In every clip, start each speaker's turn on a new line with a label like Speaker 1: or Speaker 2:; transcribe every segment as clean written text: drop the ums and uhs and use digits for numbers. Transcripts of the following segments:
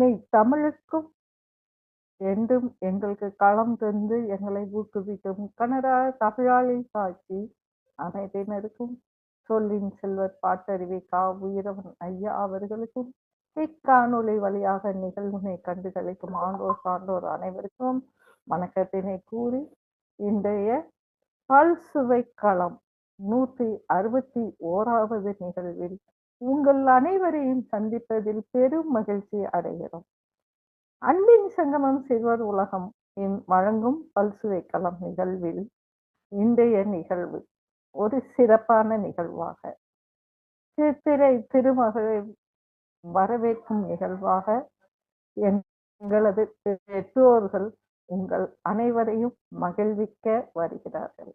Speaker 1: அன்னை தமிழுக்கும் என்றும் எங்களுக்கு களம் தந்து எங்களை ஊக்குவிக்கும் கனடா தமிழாளி சாட்சி அனைத்தினருக்கும் சொல்லின் செல்வர் பாட்டறிவி கா உயிரவன் ஐயா அவர்களுக்கும் இக்காணொளி வழியாக நிகழ்வினை கண்டுகளிக்கும் ஆண்டோர் சான்றோர் அனைவருக்கும் வணக்கத்தினை கூறி இன்றைய பல்சுவை களம் 161வது நிகழ்வில் உங்கள் அனைவரையும் சந்திப்பதில் பெரும் மகிழ்ச்சி அடைகிறோம். அன்பின் சங்கமம் சிறுவர் உலகம் வழங்கும் பல்சுவை களம் நிகழ்வில் இன்றைய நிகழ்வு ஒரு சிறப்பான நிகழ்வாக சித்திரை திருமகளை வரவேற்கும் நிகழ்வாக எங்களது பெற்றோர்கள் உங்கள் அனைவரையும் மகிழ்விக்க வருகிறார்கள்.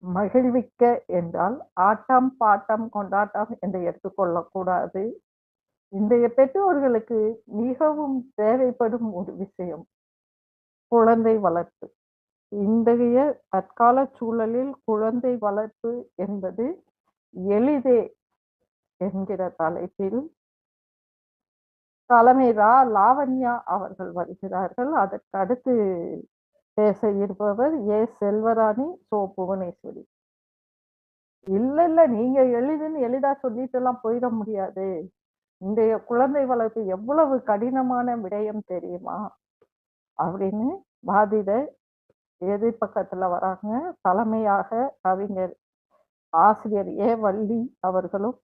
Speaker 1: மகிழ்விக்க என்றால் ஆட்டம் பாட்டம் கொண்டாட்டம் என்று எடுத்துக்கொள்ளக்கூடாது. இன்றைய பெற்றோர்களுக்கு மிகவும் தேவைப்படும் ஒரு விஷயம் குழந்தை வளர்ப்பு. இன்றைய தற்கால சூழலில் குழந்தை வளர்ப்பு என்பது எளிதே என்கிற தலைப்பில் தலைமை லாவண்யா அவர்கள் வருகிறார்கள். அதற்கு அடுத்து பேச இருப்பவர் ஏ செல்வராணி சோ புவனேஸ்வரி. இல்ல நீங்க எளிதா சொல்லிட்டு எல்லாம் போயிட முடியாது. இன்றைய குழந்தை வளர்ப்பு எவ்வளவு கடினமான விடயம் தெரியுமா அப்படின்னு பாதித எதிர்பக்கத்துல வராங்க. தலைமையாக கவிஞர் ஆசிரியர் ஏ வள்ளி அவர்களும்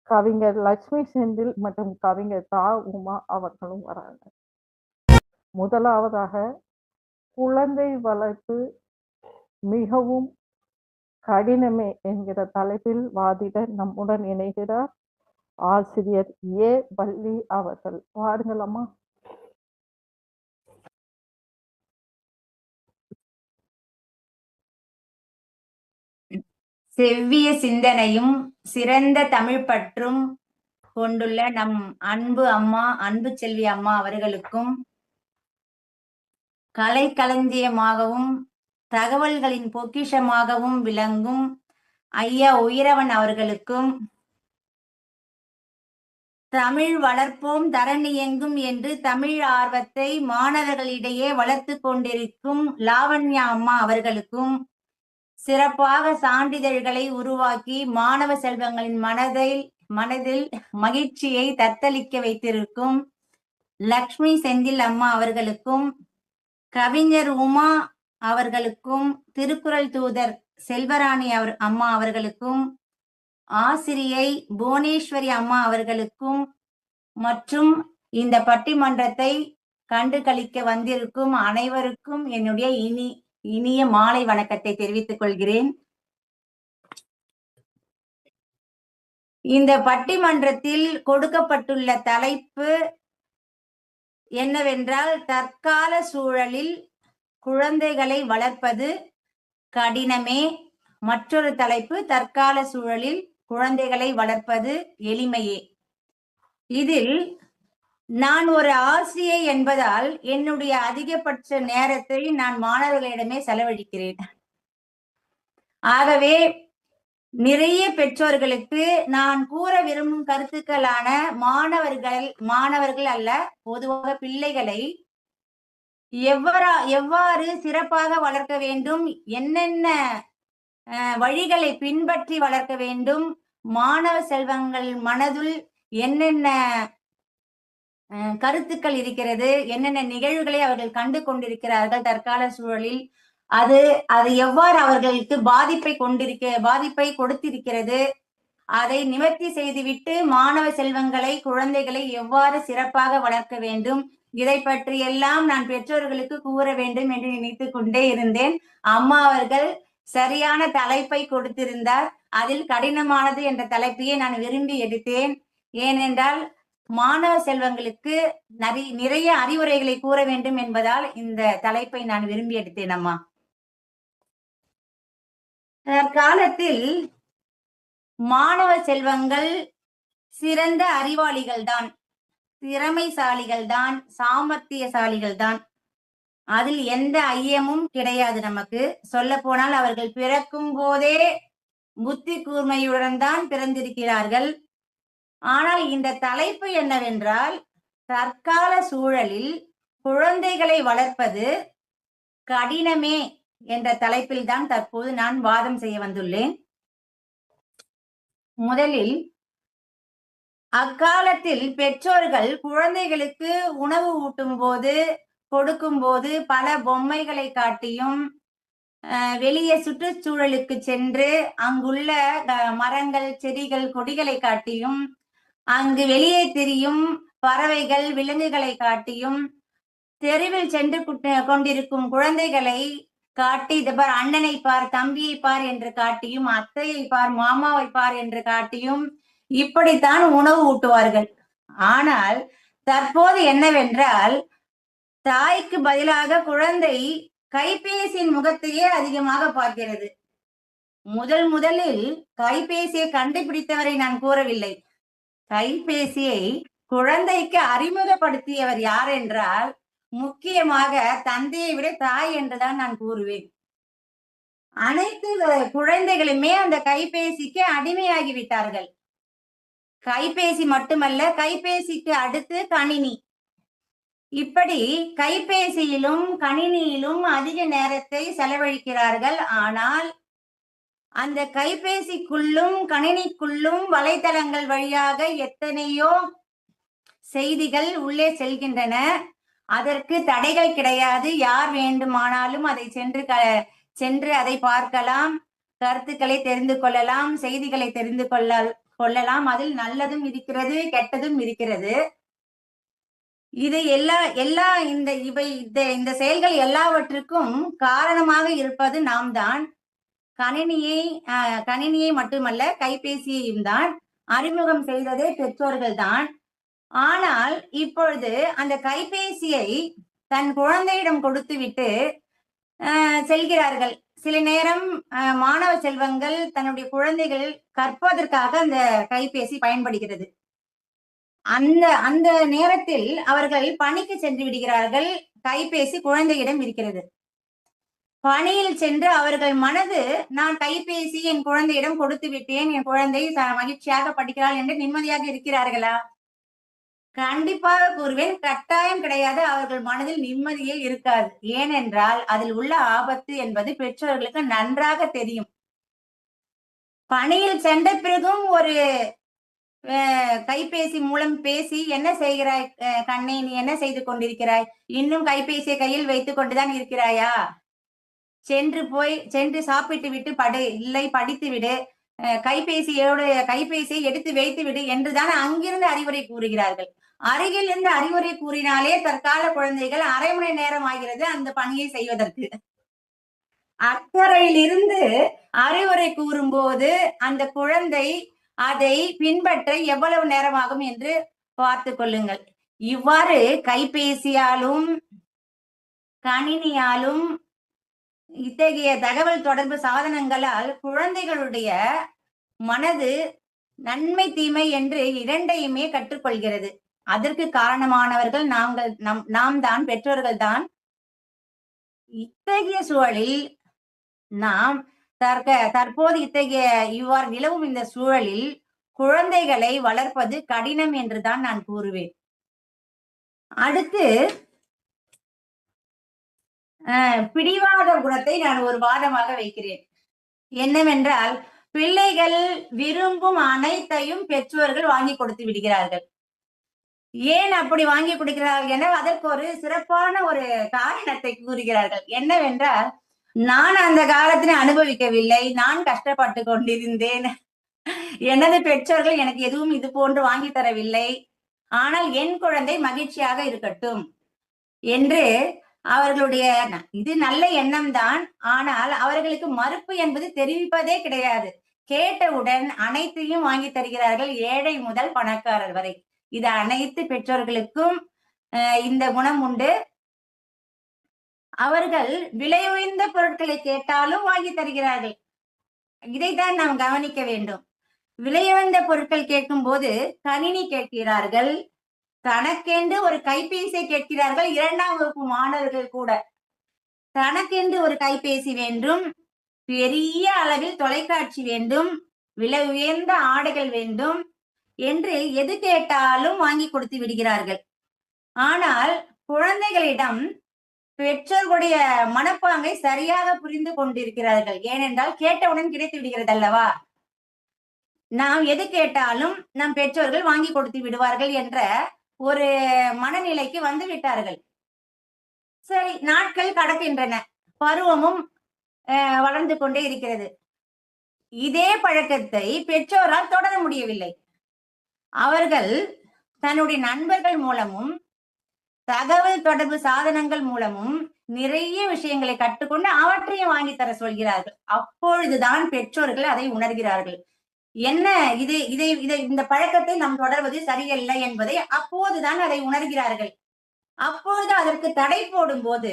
Speaker 1: கவிஞர் லட்சுமி செந்தில் மற்றும் கவிஞர் தா உமா அவர்களும் வராங்க. முதலாவதாக குழந்தை வளர்ப்பு மிகவும் கடினமே என்கிற தலைப்பில் வாதிட நம்முடன் இணைகிறார் ஆசிரியர் ஏ வள்ளி அவர்கள். வாருங்களம்மா.
Speaker 2: செவ்விய சிந்தனையும் சிறந்த தமிழ் பற்றும் கொண்டுள்ள நம் அன்பு அம்மா அன்பு செல்வி அம்மா அவர்களுக்கும் கலை களஞ்சியமாகவும் தகவல்களின் பொக்கிஷமாகவும் விளங்கும் ஐயா உயிரவன் அவர்களுக்கும் தமிழ் வளர்ப்போம் தரணி எங்கும் என்று தமிழ் ஆர்வத்தை மாணவர்களிடையே வளர்த்து கொண்டிருக்கும் லாவண்யா அம்மா அவர்களுக்கும் சிறப்பாக சான்றிதழ்களை உருவாக்கி மாணவ செல்வங்களின் மனதில் மகிழ்ச்சியை தத்தளிக்க வைத்திருக்கும் லக்ஷ்மி செந்தில் அம்மா அவர்களுக்கும் கவிஞர் உமா அவர்களுக்கும் திருக்குறள் தூதர் செல்வராணி அம்மா அவர்களுக்கும் ஆசிரியை புவனேஸ்வரி அம்மா அவர்களுக்கும் மற்றும் இந்த பட்டிமன்றத்தை கண்டு களிக்க வந்திருக்கும் அனைவருக்கும் என்னுடைய இனிய மாலை வணக்கத்தை தெரிவித்துக் கொள்கிறேன். இந்த பட்டிமன்றத்தில் கொடுக்கப்பட்டுள்ள தலைப்பு என்னவென்றால் தற்கால சூழலில் குழந்தைகளை வளர்ப்பது கடினமே. மற்றொரு தலைப்பு தற்கால சூழலில் குழந்தைகளை வளர்ப்பது எளிமையே. இதில் நான் ஒரு ஆசிரியை என்பதால் என்னுடைய அதிகபட்ச நேரத்தை நான் மாணவர்களிடமே செலவழிக்கிறேன். ஆகவே நிறைய பெற்றோர்களுக்கு நான் கூற விரும்பும் கருத்துக்களான மாணவர்கள் அல்ல, பொதுவாக பிள்ளைகளை எவ்வாறு சிறப்பாக வளர்க்க வேண்டும், என்னென்ன வழிகளை பின்பற்றி வளர்க்க வேண்டும், மாணவ செல்வங்கள் மனதுள் என்னென்ன கருத்துக்கள் இருக்கிறது, என்னென்ன நிகழ்வுகளை அவர்கள் கண்டு கொண்டிருக்கிறார்கள் தற்கால சூழலில், அது எவ்வாறு அவர்களுக்கு பாதிப்பை கொடுத்திருக்கிறது, அதை நிவர்த்தி செய்துவிட்டு மாணவ செல்வங்களை குழந்தைகளை எவ்வாறு சிறப்பாக வளர்க்க வேண்டும், இதை பற்றி எல்லாம் நான் பெற்றோர்களுக்கு கூற வேண்டும் என்று நினைத்து கொண்டே இருந்தேன். அம்மா அவர்கள் சரியான தலைப்பை கொடுத்திருந்தார். அதில் கடினமானது என்ற தலைப்பையே நான் விரும்பி எடுத்தேன். ஏனென்றால் மாணவ செல்வங்களுக்கு நிறைய அறிவுரைகளை கூற வேண்டும் என்பதால் இந்த தலைப்பை நான் விரும்பி எடுத்தேன். அம்மா, தற்காலத்தில் மாணவ செல்வங்கள் சிறந்த அறிவாளிகள் தான், திறமைசாலிகள் தான், சாமர்த்தியசாலிகள் தான். அதில் எந்த ஐயமும் கிடையாது. நமக்கு சொல்ல போனால் அவர்கள் பிறக்கும் போதே புத்தி கூர்மையுடன் தான் பிறந்திருக்கிறார்கள். ஆனால் இந்த தலைப்பு என்னவென்றால், தற்கால சூழலில் குழந்தைகளை வளர்ப்பது கடினமே என்ற தலைப்பில் தான் தற்போது நான் வாதம் செய்ய வந்துள்ளேன். முதலில், அக்காலத்தில் பெற்றோர்கள் குழந்தைகளுக்கு உணவு ஊட்டும் போது, கொடுக்கும் போது பல பொம்மைகளை காட்டியும், வெளியே சுற்றுச்சூழலுக்கு சென்று அங்குள்ள மரங்கள், செடிகள், கொடிகளை காட்டியும், அங்கு வெளியே திரியும் பறவைகள், விலங்குகளை காட்டியும், தெருவில் சென்று கொண்டிருக்கும் குழந்தைகளை காட்டி, இது பார் அண்ணனை பார், தம்பியை பார் என்று காட்டியும், அத்தையை பார், மாமாவை பார் என்று காட்டியும் இப்படித்தான் உணவு ஊட்டுவார்கள். ஆனால் தற்போது என்னவென்றால், தாய்க்கு பதிலாக குழந்தை கைபேசியின் முகத்தையே அதிகமாக பார்க்கிறது. முதலில் கைபேசியை கண்டுபிடித்தவரை நான் கூறவில்லை. கைபேசியை குழந்தைக்கு அறிமுகப்படுத்தியவர் யார் என்றால், முக்கியமாக தந்தையை விட தாய் என்றுதான் நான் கூறுவேன். அனைத்து குழந்தைகளுமே அந்த கைபேசிக்கு அடிமையாகி விட்டார்கள். கைபேசி மட்டுமல்ல, கைபேசிக்கு அடுத்து கணினி. இப்படி கைபேசியிலும் கணினியிலும் அதிக நேரத்தை செலவழிக்கிறார்கள். ஆனால் அந்த கைபேசிக்குள்ளும் கணினிக்குள்ளும் வலைத்தளங்கள் வழியாக எத்தனையோ செய்திகள் உள்ளே செல்கின்றன. அதற்கு தடைகள் கிடையாது. யார் வேண்டுமானாலும் அதை சென்று அதை பார்க்கலாம், கருத்துக்களை தெரிந்து கொள்ளலாம், செய்திகளை தெரிந்து கொள்ளலாம். அதில் நல்லதும் இருக்கிறது, கெட்டதும் இருக்கிறது. இது எல்லா இந்த செயல்கள் எல்லாவற்றுக்கும் காரணமாக இருப்பது நாம் தான். கணினியை மட்டுமல்ல, கைபேசியையும் தான் அறிமுகம் செய்ததே பெற்றோர்கள் தான். ஆனால் இப்பொழுது அந்த கைபேசியை தன் குழந்தையிடம் கொடுத்துவிட்டு செல்கிறார்கள். சில நேரம் மாணவ செல்வங்கள் தன்னுடைய குழந்தைகள் கற்பதற்காக அந்த கைபேசி பயன்படுகிறது. அந்த நேரத்தில் அவர்கள் பணிக்கு சென்று விடுகிறார்கள். கைபேசி குழந்தையிடம் இருக்கிறது. பணியில் சென்று அவர்கள் மனது, நான் கைபேசி என் குழந்தையிடம் கொடுத்து விட்டேன், என் குழந்தை மகிழ்ச்சியாக படிக்கிறாள் என்று நிம்மதியாக இருக்கிறார்களா? கண்டிப்பாக கூறுவேன், கட்டாயம் கிடையாது. அவர்கள் மனதில் நிம்மதியே இருக்காது. ஏனென்றால் அதில் உள்ள ஆபத்து என்பது பெற்றோர்களுக்கு நன்றாக தெரியும். பணியில் சென்ற பிறகும் ஒரு கைபேசி மூலம் பேசி, என்ன செய்கிறாய் கண்ணே, நீ என்ன செய்து கொண்டிருக்கிறாய், இன்னும் கைபேசியை கையில் வைத்துக் கொண்டுதான் இருக்கிறாயா, சென்று சாப்பிட்டு விட்டு இல்லை படித்து விடு, கைபேசியை எடுத்து வைத்து விடு என்றுதான் அங்கிருந்து அறிவுரை கூறுகிறார்கள். அருகில் இருந்து அறிவுரை கூறினாலே தற்கால குழந்தைகள் அரை மணி நேரம் ஆகிறது அந்த பணியை செய்வதற்கு. அக்கறையில் இருந்து அறிவுரை கூறும்போது அந்த குழந்தை அதை பின்பற்ற எவ்வளவு நேரமாகும் என்று பார்த்து கொள்ளுங்கள். இவ்வாறு கைபேசியாலும் கணினியாலும் இத்தகைய தகவல் தொடர்பு சாதனங்களால் குழந்தைகளுடைய மனது நன்மை தீமை என்று இரண்டையுமே கற்றுக்கொள்கிறது. அதற்கு காரணமானவர்கள் நாம் தான், பெற்றோர்கள் தான். இத்தகைய சூழலில் நாம் தற்போது இவ்வாறு நிலவும் இந்த சூழலில் குழந்தைகளை வளர்ப்பது கடினம் என்றுதான் நான் கூறுவேன். அடுத்து பிடிவாத குணத்தை நான் ஒரு வாதமாக வைக்கிறேன். என்னவென்றால், பிள்ளைகள் விரும்பும் அனைத்தையும் பெற்றோர்கள் வாங்கி கொடுத்து விடுகிறார்கள். ஏன் அப்படி வாங்கி கொடுக்கிறார்கள் என அதற்கு ஒரு சிறப்பான ஒரு காரணத்தை கூறுகிறார்கள். என்னவென்றால், நான் அந்த காலத்தில் அனுபவிக்கவில்லை, நான் கஷ்டப்பட்டு கொண்டிருந்தேன், எனது பெற்றோர்கள் எனக்கு எதுவும் இது போன்று வாங்கி தரவில்லை, ஆனால் என் குழந்தை மகிழ்ச்சியாக இருக்கட்டும் என்று அவர்களுடைய இது நல்ல எண்ணம் தான். ஆனால் அவர்களுக்கு மறுப்பு என்பது தெரிவிப்பதே கிடையாது. கேட்டவுடன் அனைத்தையும் வாங்கி தருகிறார்கள், ஏழை முதல் பணக்காரர் வரை. இது அனைத்து பெற்றோர்களுக்கும் இந்த குணம் உண்டு. அவர்கள் விலை உயர்ந்த பொருட்களை கேட்டாலும் வாங்கி தருகிறார்கள். இதைத்தான் நாம் கவனிக்க வேண்டும். விலையுயர்ந்த பொருட்கள் கேட்கும் போது கணினி கேட்கிறார்கள், தனக்கென்று ஒரு கைபேசி கேட்கிறார்கள். 2ஆம் வகுப்பு மாணவர்கள் கூட தனக்கென்று ஒரு கைபேசி வேண்டும், பெரிய அளவில் தொலைக்காட்சி வேண்டும், விலை உயர்ந்த ஆடைகள் வேண்டும், என்று எது கேட்டாலும் வாங்கி கொடுத்து விடுகிறார்கள். ஆனால் குழந்தைகளிடம் பெற்றோர்களுடைய மனப்பாங்கை சரியாக புரிந்து கொண்டிருக்கிறார்கள். ஏனென்றால் கேட்டவுடன் கிடைத்து விடுகிறது அல்லவா? நாம் எது கேட்டாலும் நம் பெற்றோர்கள் வாங்கி கொடுத்து விடுவார்கள் என்ற ஒரு மனநிலைக்கு வந்து விட்டார்கள். சரி, நாட்கள் கடக்கின்றன, பருவமும் வளர்ந்து கொண்டே இருக்கிறது. இதே பழக்கத்தை பெற்றோரால் தொடர முடியவில்லை. அவர்கள் தன்னுடைய நண்பர்கள் மூலமும் தகவல் தொடர்பு சாதனங்கள் மூலமும் நிறைய விஷயங்களை கற்றுக்கொண்டு அவற்றையும் வாங்கி தர சொல்கிறார்கள். அப்பொழுதுதான் பெற்றோர்கள் அதை உணர்கிறார்கள். என்ன இது இதை இதை இந்த பழக்கத்தை நாம் தொடர்வது சரியில்லை என்பதை அப்போதுதான் அதை உணர்கிறார்கள். அப்பொழுது அதற்கு தடை போடும் போது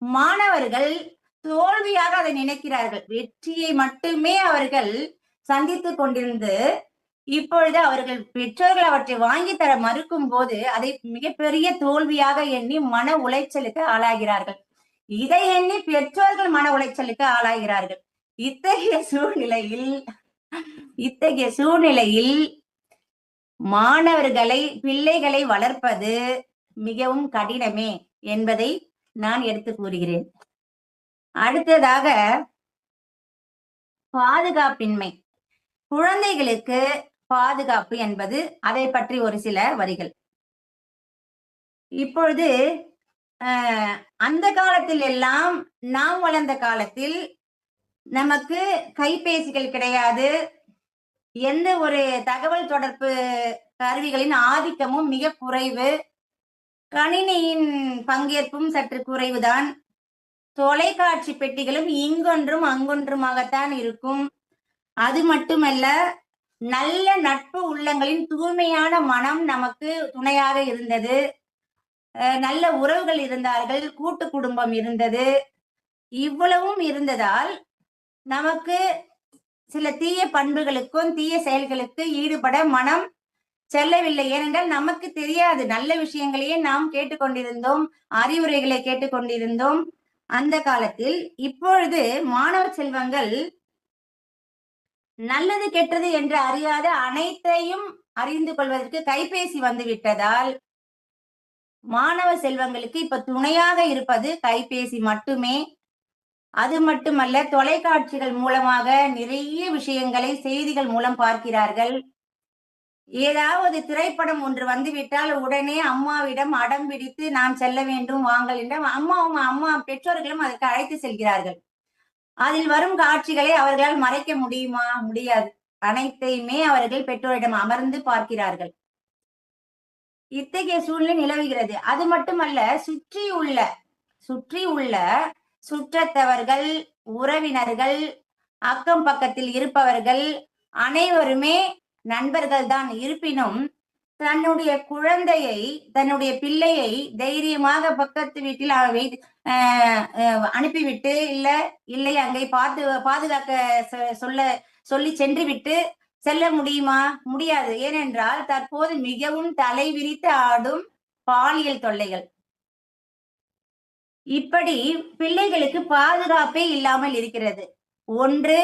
Speaker 2: மாணவர்கள் தோல்வியாக அதை நினைக்கிறார்கள். வெற்றியை மட்டுமே அவர்கள் சந்தித்துக் கொண்டிருந்து இப்பொழுது அவர்கள் பெற்றோர்கள் அவற்றை வாங்கி தர மறுக்கும் போது அதை மிகப்பெரிய தோல்வியாக எண்ணி மன உளைச்சலுக்கு ஆளாகிறார்கள். இதை எண்ணி பெற்றோர்கள் மன உளைச்சலுக்கு ஆளாகிறார்கள். இத்தகைய சூழ்நிலையில் மாணவர்களை, பிள்ளைகளை வளர்ப்பது மிகவும் கடினமே என்பதை நான் எடுத்து கூறுகிறேன். அடுத்ததாக, பாதுகாப்பின்மை. குழந்தைகளுக்கு பாதுகாப்பு என்பது, அதை பற்றி ஒரு சில வரிகள். இப்பொழுது அந்த காலத்தில் எல்லாம், நாம் வளர்ந்த காலத்தில் நமக்கு கைபேசிகள் கிடையாது. எந்த ஒரு தகவல் தொடர்பு கருவிகளின் ஆதிக்கமும் மிக குறைவு. கணினியின் பங்கேற்பும் சற்று குறைவுதான். தொலைக்காட்சி பெட்டிகளும் இங்கொன்றும் அங்கொன்றுமாகத்தான் இருக்கும். அது மட்டுமல்ல, நல்ல நட்பு உள்ளங்களின் தூய்மையான மனம் நமக்கு துணையாக இருந்தது. நல்ல உறவுகள் இருந்தார்கள், கூட்டு குடும்பம் இருந்தது. இவ்வளவும் இருந்ததால் நமக்கு சில தீய பண்புகளுக்கும் தீய செயல்களுக்கு ஈடுபட மனம் செல்லவில்லை. ஏனென்றால் நமக்கு தெரியாது, நல்ல விஷயங்களையே நாம் கேட்டுக்கொண்டிருந்தோம், அறிவுரைகளை கேட்டுக்கொண்டிருந்தோம் அந்த காலத்தில். இப்பொழுது மாணவ செல்வங்கள் நல்லது கெட்டது என்று அறியாத அனைத்தையும் அறிந்து கொள்வதற்கு கைபேசி வந்து விட்டதால் மாணவ செல்வங்களுக்கு இப்ப துணையாக இருப்பது கைபேசி மட்டுமே. அது மட்டுமல்ல, தொலைக்காட்சிகள் மூலமாக நிறைய விஷயங்களை செய்திகள் மூலம் பார்க்கிறார்கள். ஏதாவது திரைப்படம் ஒன்று வந்துவிட்டால் உடனே அம்மாவிடம் அடம் பிடித்து நான் செல்ல வேண்டும் வாங்கள் என்ற அம்மா பெற்றோர்களும் அதற்கு அழைத்து செல்கிறார்கள். அதில் வரும் காட்சிகளை அவர்களால் மறைக்க முடியுமா? முடியாது. அனைத்தையுமே அவர்கள் பெற்றோரிடம் அமர்ந்து பார்க்கிறார்கள். இத்தகைய சூழ்நிலை நிலவுகிறது. அது மட்டுமல்ல, சுற்றி உள்ள சுற்றத்தவர்கள், உறவினர்கள், அக்கம் பக்கத்தில் இருப்பவர்கள் அனைவருமே நண்பர்கள் தான். இருப்பினும் தன்னுடைய குழந்தையை, தன்னுடைய பிள்ளையை தைரியமாக பக்கத்து வீட்டில் அனுப்பிவிட்டு இல்லை அங்கே பாதுகாக்க சொல்லி சென்று விட்டு செல்ல முடியுமா? முடியாது. ஏனென்றால் தற்போது மிகவும் தலை விரித்து ஆடும் பாலியல் தொல்லைகள். இப்படி பிள்ளைகளுக்கு பாதுகாப்பே இல்லாமல் இருக்கிறது. ஒன்று,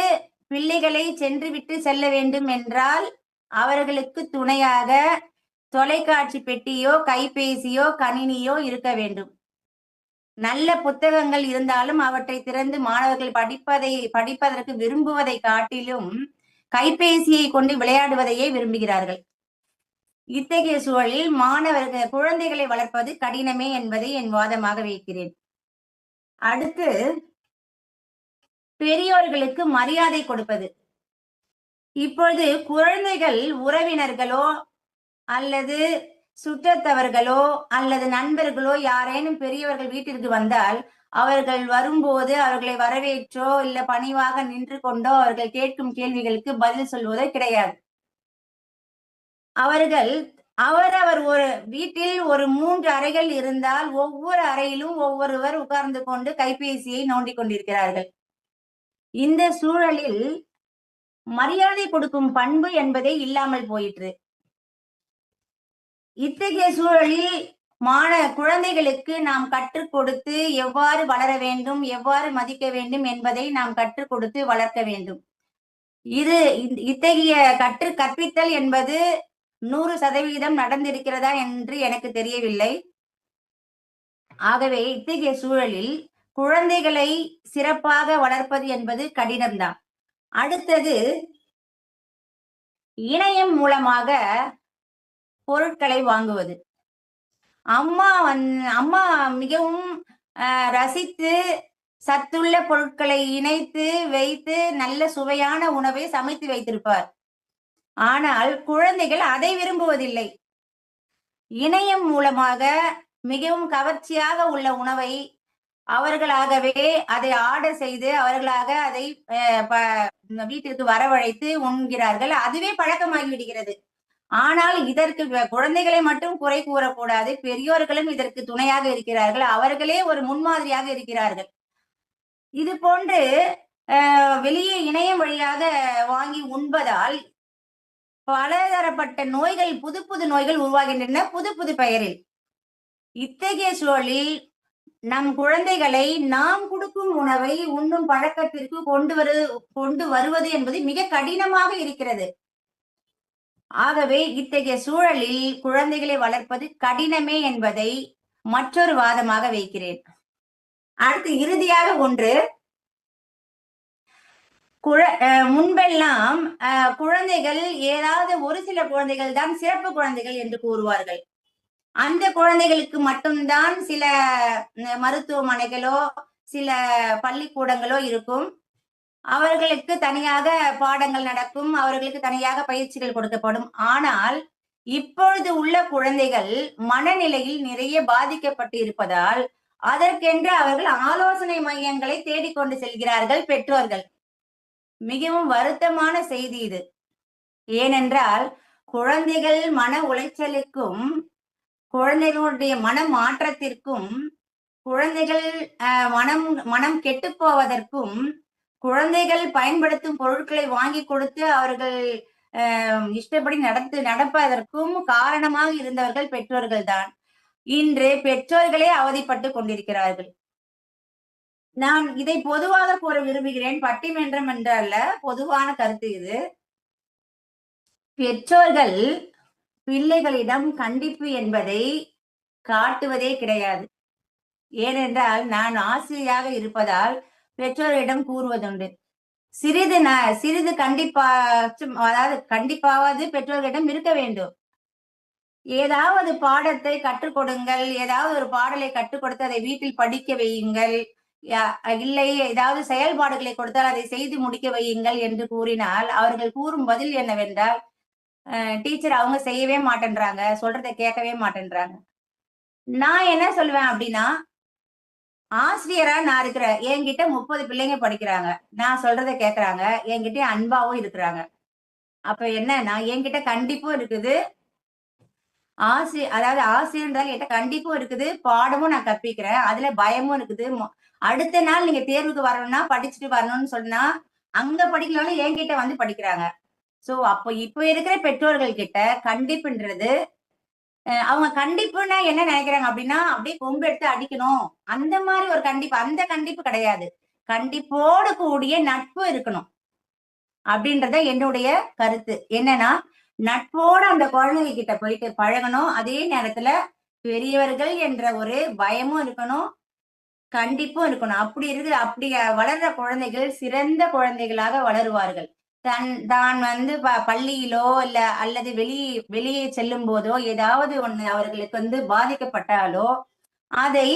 Speaker 2: பிள்ளைகளை சென்று விட்டு செல்ல வேண்டும் என்றால் அவர்களுக்கு துணையாக தொலைக்காட்சி பெட்டியோ, கைபேசியோ, கணினியோ இருக்க வேண்டும். நல்ல புத்தகங்கள் இருந்தாலும் அவற்றை திறந்து மாணவர்கள் படிப்பதற்கு விரும்புவதை காட்டிலும் கைபேசியை கொண்டு விளையாடுவதையே விரும்புகிறார்கள். இத்தகைய சூழலில் குழந்தைகளை வளர்ப்பது கடினமே என்பதை என் வாதமாக வைக்கிறேன். அடுத்து, பெரியோர்களுக்கு மரியாதை கொடுப்பது. இப்பொழுது குழந்தைகள் உறவினர்களோ அல்லது சுற்றத்தவர்களோ அல்லது நண்பர்களோ யாரேனும் பெரியவர்கள் வீட்டிற்கு வந்தால் அவர்கள் வரும்போது அவர்களை வரவேற்றோ இல்ல பணிவாக நின்று கொண்டோ அவர்கள் கேட்கும் கேள்விகளுக்கு பதில் சொல்வதோ கிடையாது. அவரவர் ஒரு வீட்டில் ஒரு 3 அறைகள் இருந்தால் ஒவ்வொரு அறையிலும் ஒவ்வொருவர் உட்கார்ந்து கொண்டு கைபேசியை நோண்டிக் கொண்டிருக்கிறார்கள். இந்த சூழலில் மரியாதை கொடுக்கும் பண்பு என்பதே இல்லாமல் போயிற்று. இத்தகைய சூழலில் குழந்தைகளுக்கு நாம் கற்றுக் கொடுத்து எவ்வாறு வளர வேண்டும், எவ்வாறு மதிக்க வேண்டும் என்பதை நாம் கற்றுக் கொடுத்து வளர்க்க வேண்டும். இது இத்தகைய கற்பித்தல் என்பது 100% நடந்திருக்கிறதா என்று எனக்கு தெரியவில்லை. ஆகவே இத்தகைய சூழலில் குழந்தைகளை சிறப்பாக வளர்ப்பது என்பது கடினம்தான். அடுத்தது, இணையம் மூலமாக பொருட்களை வாங்குவது. அம்மா மிகவும் ரசித்து சத்துள்ள பொருட்களை இணைத்து வைத்து நல்ல சுவையான உணவை சமைத்து வைத்திருப்பார். ஆனால் குழந்தைகள் அதை விரும்புவதில்லை. இணையம் மூலமாக மிகவும் கவர்ச்சியாக உள்ள உணவை அவர்களாகவே அதை ஆர்டர் செய்து அவர்களாக அதை வீட்டிற்கு வரவழைத்து உண்கிறார்கள். அதுவே பழக்கமாகி விடுகிறது. ஆனால் இதற்கு குழந்தைகளை மட்டும் குறை கூறக்கூடாது. பெரியோர்களும் இதற்கு துணையாக இருக்கிறார்கள். அவர்களே ஒரு முன்மாதிரியாக இருக்கிறார்கள். இது போன்று வெளியே இணையம் வழியாக வாங்கி உண்பதால் பலதரப்பட்ட நோய்கள், புது புது நோய்கள் உருவாகின்றன, புது புது பெயரில். இத்தகைய சூழலில் நம் குழந்தைகளை நாம் கொடுக்கும் உணவை உண்ணும் பழக்கத்திற்கு கொண்டு வருவது என்பது மிக கடினமாக இருக்கிறது. ஆகவே இத்தகைய சூழலில் குழந்தைகளை வளர்ப்பது கடினமே என்பதை மற்றொரு வாதமாக வைக்கிறேன். அடுத்து இறுதியாக ஒன்று, முன்பெல்லாம் குழந்தைகள் ஏதாவது ஒரு சில குழந்தைகள் தான் சிறப்பு குழந்தைகள் என்று கூறுவார்கள். அந்த குழந்தைகளுக்கு மட்டும்தான் சில மருத்துவமனைகளோ சில பள்ளிக்கூடங்களோ இருக்கும். அவர்களுக்கு தனியாக பாடங்கள் நடக்கும், அவர்களுக்கு தனியாக பயிற்சிகள் கொடுக்கப்படும். ஆனால் இப்பொழுது உள்ள குழந்தைகள் மனநிலையில் நிறைய பாதிக்கப்பட்டு இருப்பதால் அதற்கென்று அவர்கள் ஆலோசனை மையங்களை தேடிக்கொண்டு செல்கிறார்கள் பெற்றோர்கள். மிகவும் வருத்தமான செய்தி இது. ஏனென்றால் குழந்தைகள் மன உளைச்சலுக்கும் குழந்தைகளுடைய மன மாற்றத்திற்கும் குழந்தைகள் மனம் கெட்டு போவதற்கும் குழந்தைகள் பயன்படுத்தும் பொருட்களை வாங்கி கொடுத்து அவர்கள் இஷ்டப்படி நடப்பதற்கும் காரணமாக இருந்தவர்கள் பெற்றோர்கள் தான். இன்று பெற்றோர்களே அவதிப்பட்டு கொண்டிருக்கிறார்கள். நான் இதை பொதுவாக கூற விரும்புகிறேன், பட்டிமன்றம் என்றல்ல, பொதுவான கருத்து இது. பெற்றோர்கள் பிள்ளைகளிடம் கண்டிப்பு என்பதை காட்டுவதே கிடையாது. ஏனென்றால் நான் ஆசிரியராக இருப்பதால் பெற்றோரிடம் கூறுவதுண்டு. சிறிது கண்டிப்பாவது பெற்றோர்களிடம் இருக்க வேண்டும். ஏதாவது பாடத்தை கற்றுக் கொடுங்கள், ஏதாவது ஒரு பாடலை கற்றுக் கொடுத்து அதை வீட்டில் படிக்க வையுங்கள், இல்லை ஏதாவது செயல்பாடுகளை கொடுத்தால் அதை செய்து முடிக்க வையுங்கள் என்று கூறினால் அவர்கள் கூறும் பதில் என்னவென்றால், டீச்சர் அவங்க செய்யவே மாட்டேன்றாங்க, சொல்றதை கேட்கவே மாட்டேன்றாங்க. நான் என்ன சொல்லுவேன் அப்படின்னா, ஆசிரியரா நான் இருக்கிறேன், என்கிட்ட 30 பிள்ளைங்க படிக்கிறாங்க, நான் சொல்றதை கேட்கறாங்க, என்கிட்ட அன்பாவும் இருக்கிறாங்க. அப்ப என்னன்னா என்கிட்ட கண்டிப்பும் இருக்குது, அதாவது ஆசிரியர் என்கிட்ட கண்டிப்பும் இருக்குது, பாடமும் நான் கற்பிக்கிறேன், அதுல பயமும் இருக்குது. அடுத்த நாள் நீங்க தேர்வுக்கு வரணும்னா படிச்சுட்டு வரணும்னு சொன்னா அங்க படிக்கலாம்னு என்கிட்ட வந்து படிக்கிறாங்க. சோ அப்ப இப்ப இருக்கிற பெற்றோர்கள் கிட்ட கண்டிப்புன்றது, அவங்க கண்டிப்புன்னா என்ன நினைக்கிறாங்க அப்படின்னா அப்படியே கொம்பு எடுத்து அடிக்கணும், அந்த மாதிரி ஒரு கண்டிப்பு. அந்த கண்டிப்பு கிடையாது. கண்டிப்போடு கூடிய நட்பு இருக்கணும் அப்படின்றத என்னுடைய கருத்து. என்னன்னா நட்போடு அந்த குழந்தைங்க கிட்ட போயிட்டு பழகணும். அதே நேரத்துல பெரியவர்கள் என்ற ஒரு பயமும் இருக்கணும், கண்டிப்பும் இருக்கணும். அப்படி வளர்ற குழந்தைகள் சிறந்த குழந்தைகளாக வளருவார்கள். தான் பள்ளியிலோ அல்லது வெளியே செல்லும் போதோ ஏதாவது ஒண்ணு அவர்களுக்கு பாதிக்கப்பட்டாலோ அதை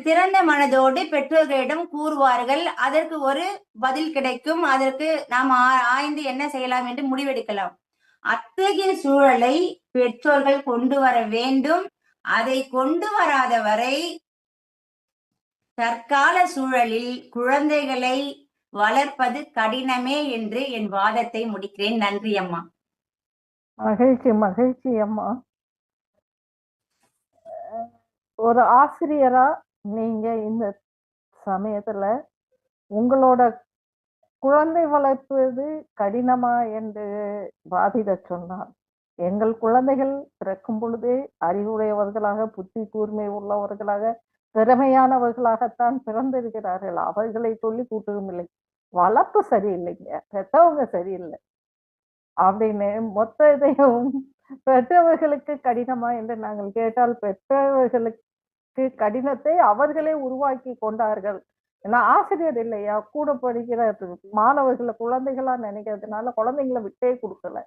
Speaker 2: திறந்த மனதோடு பெற்றோர்களிடம் கூறுவார்கள். அதற்கு ஒரு பதில் கிடைக்கும். அதற்கு நாம் ஆய்ந்து என்ன செய்யலாம் என்று முடிவெடுக்கலாம். அத்தகைய சூழலை பெற்றோர்கள் கொண்டு வர வேண்டும். அதை கொண்டு வராத வரை தற்கால சூழலில் குழந்தைகளை வளர்ப்பது கடினமே என்று என் வாதத்தை முடிக்கிறேன். நன்றி அம்மா.
Speaker 1: மகிழ்ச்சி அம்மா. ஒரு ஆசிரியரா நீங்க இந்த சமயத்துல உங்களோட குழந்தை வளர்ப்பது கடினமா என்று வாதிட சொன்னார். எங்கள் குழந்தைகள் பிறக்கும் பொழுதே அறிவுடையவர்களாக, புத்தி கூர்மை உள்ளவர்களாக, திறமையானவர்களாகத்தான் பிறந்திருக்கிறார்கள். அவர்களை சொல்லி கூட்டவும் இல்லை. வளர்ப்பு சரியில்லைங்க, பெத்தவங்க சரியில்லை அப்படின்னு மொத்த இதையும் பெற்றவர்களுக்கு கடினமா என்று நாங்கள் கேட்டால், பெற்றவர்களுக்கு கடினத்தை அவர்களே உருவாக்கி கொண்டார்கள். ஏன்னா ஆசிரியர் இல்லையா, கூட படிக்கிற மாணவர்களை குழந்தைகளா நினைக்கிறதுனால குழந்தைங்களை விட்டே கொடுக்கல.